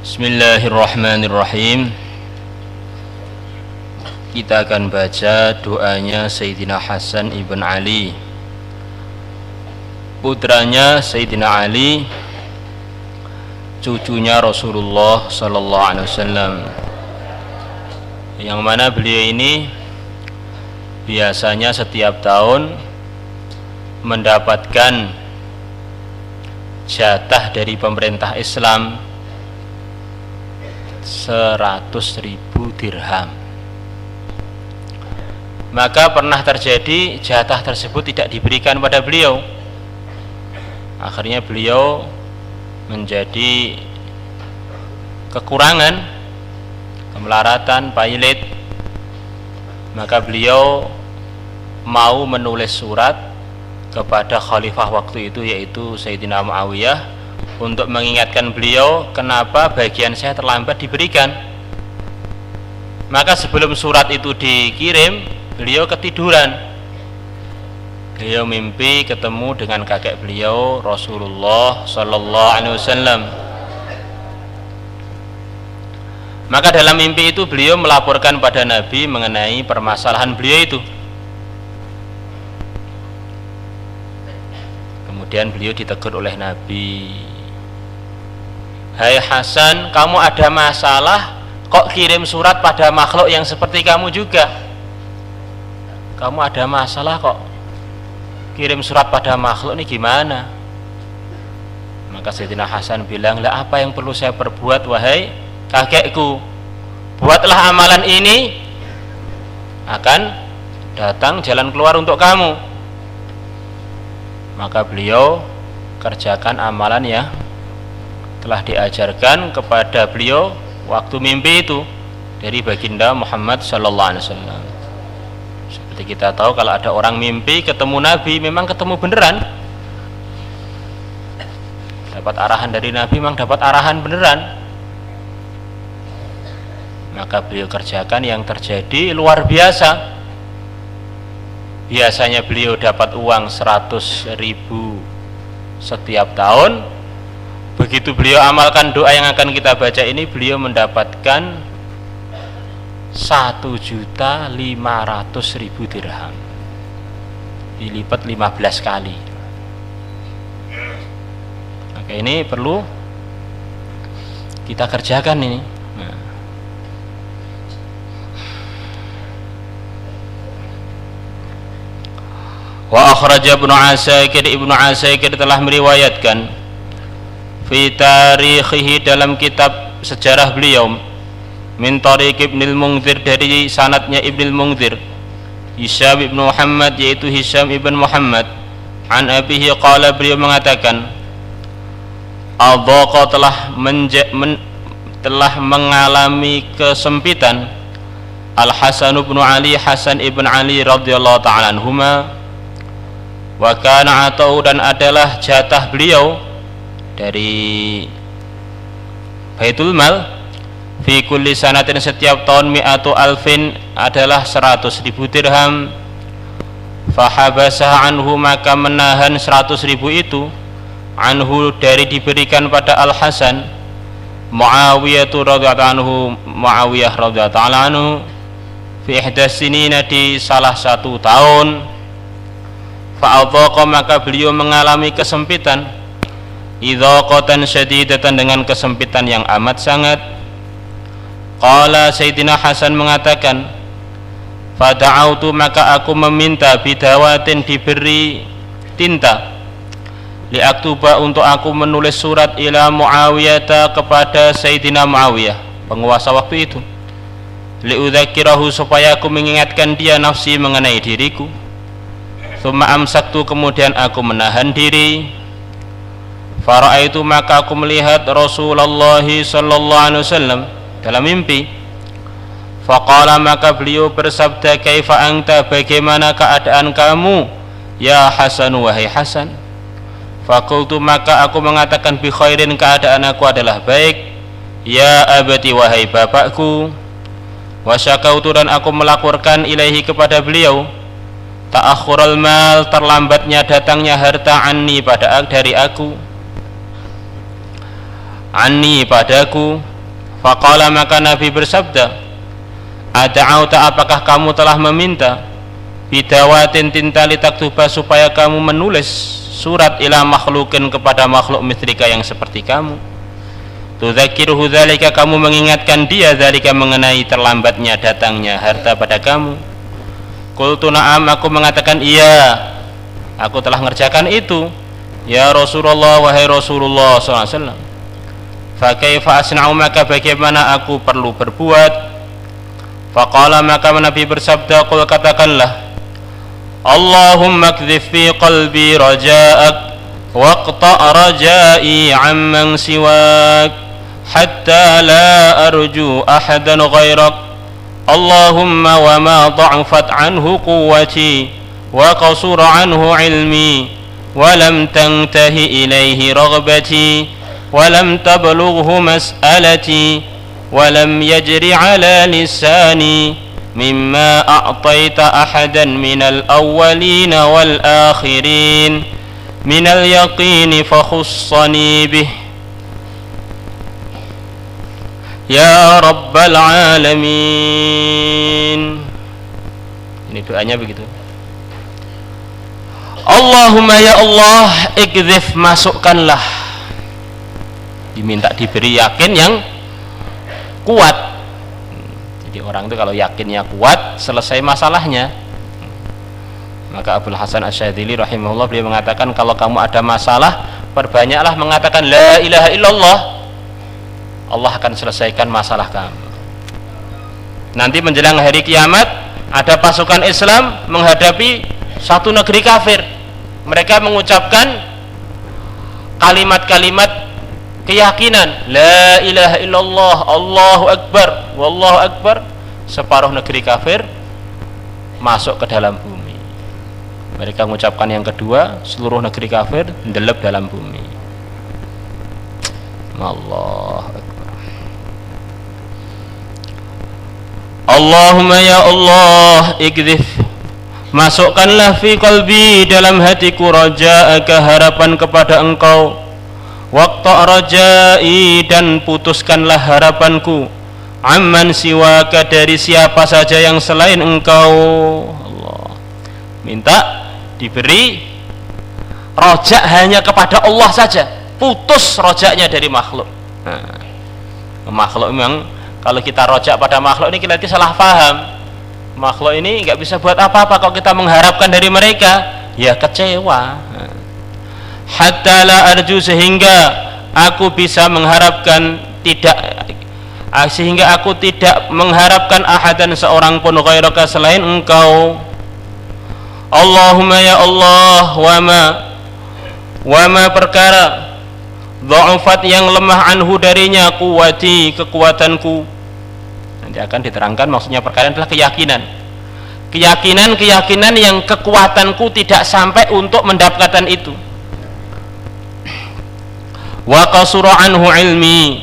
Bismillahirrahmanirrahim. Kita akan baca doanya Sayyidina Hasan ibn Ali, putranya Sayyidina Ali, cucunya Rasulullah sallallahu alaihi wasallam, yang mana beliau ini biasanya setiap tahun mendapatkan jatah dari pemerintah Islam 100.000 dirham. Maka pernah terjadi jatah tersebut tidak diberikan pada beliau. Akhirnya beliau menjadi kekurangan, kemelaratan, pailit. Maka beliau mau menulis surat kepada khalifah waktu itu, yaitu Sayyidina Muawiyah, untuk mengingatkan beliau kenapa bagian saya terlambat diberikan. Maka sebelum surat itu dikirim, beliau ketiduran. Beliau mimpi ketemu dengan kakek beliau Rasulullah sallallahu alaihi wasallam. Maka dalam mimpi itu beliau melaporkan pada Nabi mengenai permasalahan beliau itu. Kemudian beliau ditegur oleh Nabi, "Hai Hasan, kamu ada masalah kok kirim surat pada makhluk yang seperti kamu juga? Kamu ada masalah kok kirim surat pada makhluk ini gimana?" Maka Sayyidina Hasan bilang, "Lah apa yang perlu saya perbuat wahai kakekku? Buatlah amalan ini, akan datang jalan keluar untuk kamu." Maka beliau kerjakan amalan ya telah diajarkan kepada beliau waktu mimpi itu dari baginda Muhammad sallallahu alaihi wasallam. Seperti kita tahu, kalau ada orang mimpi ketemu Nabi, memang ketemu beneran. Dapat arahan dari Nabi, memang dapat arahan beneran. Maka beliau kerjakan, yang terjadi luar biasa. Biasanya beliau dapat uang 100.000 setiap tahun. Begitu beliau amalkan doa yang akan kita baca ini, beliau mendapatkan 1.500.000 dirham, dilipat 15 kali. Maka ini perlu kita kerjakan ini. Wa akhraja Ibnu Asakir telah meriwayatkan fi tarikhihi dalam kitab sejarah beliau, min tariq Ibnul Munzir, dari sanadnya Ibnul Munzir, Hisham ibn Muhammad, yaitu Hisham ibn Muhammad, an abihi qala, beliau mengatakan, adhaqa telah mengalami kesempitan Al Hasan ibn Ali, Hasan ibn Ali radhiyallahu ta'ala anhuma, wa kana atau, dan adalah jatah beliau dari Baitul Mal, fi kulli sanatin, setiap tahun, mi'atu alfin, adalah 100.000 dirham. Fahabasah anhu, maka menahan 100.000 itu, anhu, dari diberikan pada Al Hasan, Muawiyah radhiyallahu anhu, Muawiyah radhiyallahu anhu, fi ihdas sinina, di salah satu tahun. Fa'adhaqa, maka beliau mengalami kesempitan, idhaqatan syadidatan, dengan kesempitan yang amat sangat. Qala, Sayyidina Hasan mengatakan, fada'autu, maka aku meminta, bidawatin, diberi tinta, liaktuba, untuk aku menulis surat, ila Muawiyah, kepada Sayyidina Muawiyah, penguasa waktu itu, liudzakirahu, supaya aku mengingatkan dia, nafsi, mengenai diriku. Tsumma amsaktu, kemudian aku menahan diri. Fara'aitu, maka aku melihat Rasulullah sallallahu alaihi wasallam dalam mimpi. Faqala, maka beliau bersabda, kaifa anta, bagaimana keadaan kamu ya Hasan, wahai Hasan? Faqultu, maka aku mengatakan, bi khairin, keadaan aku adalah baik, ya abati, wahai bapakku. Wa syakautu, dan aku melaporkan ilaihi, kepada beliau, ta'akhurul mal, terlambatnya datangnya harta, anni, dari aku, anni, padaku, Faqala, maka Nabi bersabda, ada'auta, apakah kamu telah meminta bidawatin tinta litaktuba, supaya kamu menulis surat ila makhlukin, kepada makhluk mithlika yang seperti kamu. Tudzakiruhu dzalika, kamu mengingatkan dia dzalika, mengenai terlambatnya datangnya harta pada kamu. Qultu na'am, aku mengatakan iya, aku telah mengerjakan itu ya Rasulullah, wahai Rasulullah sallallahu alaihi wasallam. Fa kaifa asna'u, maka bagaimana aku perlu berbuat? Faqala, maka Nabi bersabda, qul, katakanlah, Allahumma kdzif fi qalbi raja'ak waqta' raja'i amman siwak hatta la arju ahadan ghairak. Allahumma wa ma dha'afat anhu quwwati wa qasura anhu ilmi wa lam tantahi ilayhi raghbati wa lam tablughu mas'alati wa lam yajri ala lisani mimma a'taita ahadan minal awwalin wal akhirin minal yaqini fakhussani bih ya rabbal alamin. Ini doanya begitu. Allahumma ya Allah, ikdzif, masukkanlah, diminta diberi yakin yang kuat. Jadi orang itu kalau yakinnya kuat, selesai masalahnya. Maka Abul Hasan Asy-Syadzili rahimahullah, beliau mengatakan, kalau kamu ada masalah, perbanyaklah mengatakan la ilaha illallah, Allah akan selesaikan masalah kamu. Nanti menjelang hari kiamat, ada pasukan Islam menghadapi satu negeri kafir. Mereka mengucapkan kalimat-kalimat keyakinan, la ilaha illallah, Allahu akbar, wallahu akbar. Separuh negeri kafir masuk ke dalam bumi. Mereka mengucapkan yang kedua, seluruh negeri kafir ndelep dalam bumi. Allah akbar. Allahumma ya Allah, ikdzif, masukkanlah fi qalbi, dalam hatiku, raja'aka, harapan kepada engkau, waqta' rajai, dan putuskanlah harapanku, amman siwaka, dari siapa saja yang selain engkau. Allah minta diberi rojak hanya kepada Allah saja, putus rojaknya dari makhluk. Makhluk memang kalau kita rojak pada makhluk ini kita salah paham. Makhluk ini nggak bisa buat apa-apa kalau kita mengharapkan dari mereka, ya kecewa. Hatta la arju, sehingga aku bisa mengharapkan sehingga aku tidak mengharapkan ahadan, seorang pun, ghairaka, selain engkau. Allahumma ya Allah, wa ma perkara dha'afat, yang lemah, anhu, darinya, quwwati, kekuatanku. Nanti akan diterangkan maksudnya perkara adalah keyakinan yang kekuatanku tidak sampai untuk mendapatkan itu. Wa qasura anhu ilmi,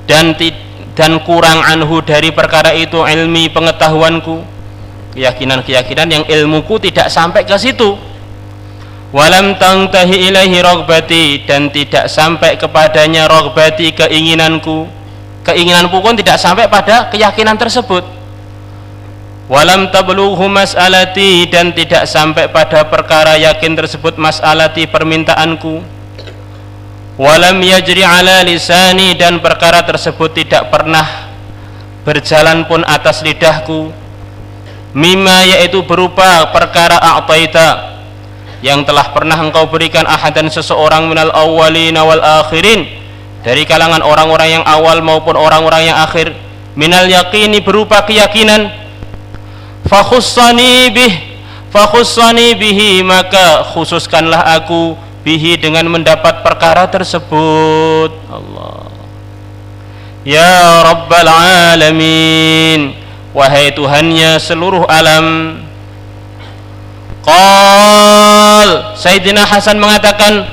dan kurang, anhu, dari perkara itu, ilmi, pengetahuanku. Keyakinan yang ilmuku tidak sampai ke situ. Walam tantahi ilaihi raghbati, dan tidak sampai kepadanya raghbati, keinginanku pun tidak sampai pada keyakinan tersebut. Walam tablughu mas'alati, dan tidak sampai pada perkara yakin tersebut, mas'alati, permintaanku. Walam yajri ala lisani, dan perkara tersebut tidak pernah berjalan pun atas lidahku. Mimma, yaitu berupa perkara a'taita, yang telah pernah engkau berikan, ahadan, seseorang, minal awwalina wal akhirin, dari kalangan orang-orang yang awal maupun orang-orang yang akhir, minal yaqini, berupa keyakinan. Fakhussani bihi, maka khususkanlah aku, bihi, dengan mendapat perkara tersebut. Allah ya rabbal alamin, wahai Tuhannya seluruh alam. Qal, Sayyidina Hasan mengatakan,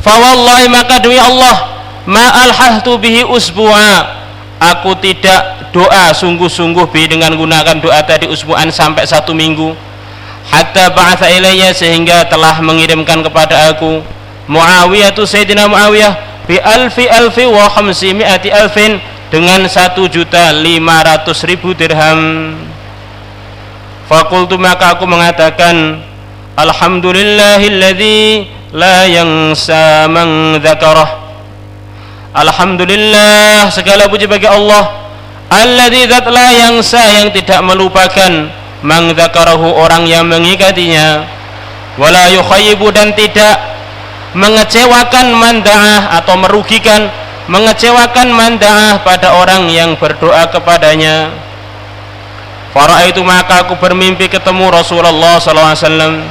fa wallahi, maka demi Allah, ma alhahtu bihi usbu'a, aku tidak doa sungguh-sungguh dengan gunakan doa tadi, usbu'an, sampai 1 minggu. Hatta ba'atha ilayya, sehingga telah mengirimkan kepada aku Muawiyah, Sayyidina Muawiyah, bi alfi wa khamsimi'ati alfin, dengan 1.500.000 dirham. Fakultu, maka aku mengatakan, alhamdulillahilladzi la yansa man dzakarah. Alhamdulillah, segala puji bagi Allah, alladzi zat la yansa, yang tidak melupakan, man dzakarahu, orang yang mengingatinya, wala yukhayyibu, dan tidak mengecewakan, man da'ah, atau merugikan, mengecewakan, man da'ah, pada orang yang berdoa kepadanya. Fara'aitu, maka aku bermimpi ketemu Rasulullah SAW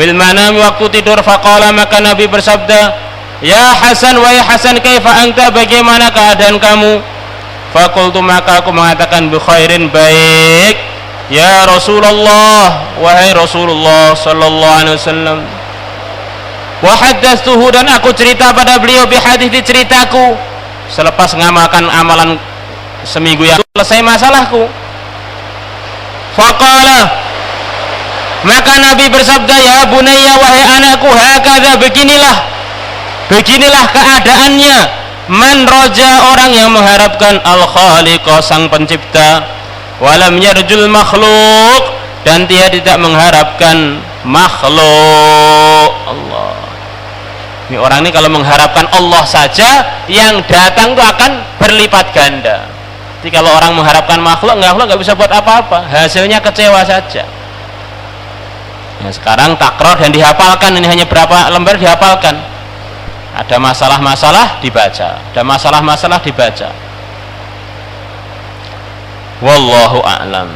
fil manami, waktu tidur. Faqala, maka Nabi bersabda, ya Hasan, wahai Hasan, kaifa anta, bagaimana keadaan kamu? Faqultu, maka aku mengatakan, bi khairin, baik, ya Rasulullah, wahai Rasulullah sallallahu alaihi wasallam. Wa haddatstuhu, dan aku cerita pada beliau, bi hadits, ceritaku selepas ngamalkan amalan seminggu yang selesai masalahku. Faqala, maka Nabi bersabda, ya bunayya, wahai anakku, hakadha, beginilah keadaannya, man roja, orang yang mengharapkan, al-khaliqa, sang pencipta, walam yarjul makhluk, dan dia tidak mengharapkan makhluk. Allah, ini orang ini kalau mengharapkan Allah saja, yang datang itu akan berlipat ganda. Jadi kalau orang mengharapkan makhluk nggak bisa buat apa-apa, hasilnya kecewa saja. Ya, sekarang takror dan dihafalkan, ini hanya berapa lembar dihafalkan. Ada masalah-masalah dibaca, ada masalah-masalah dibaca. Wallahu a'lam.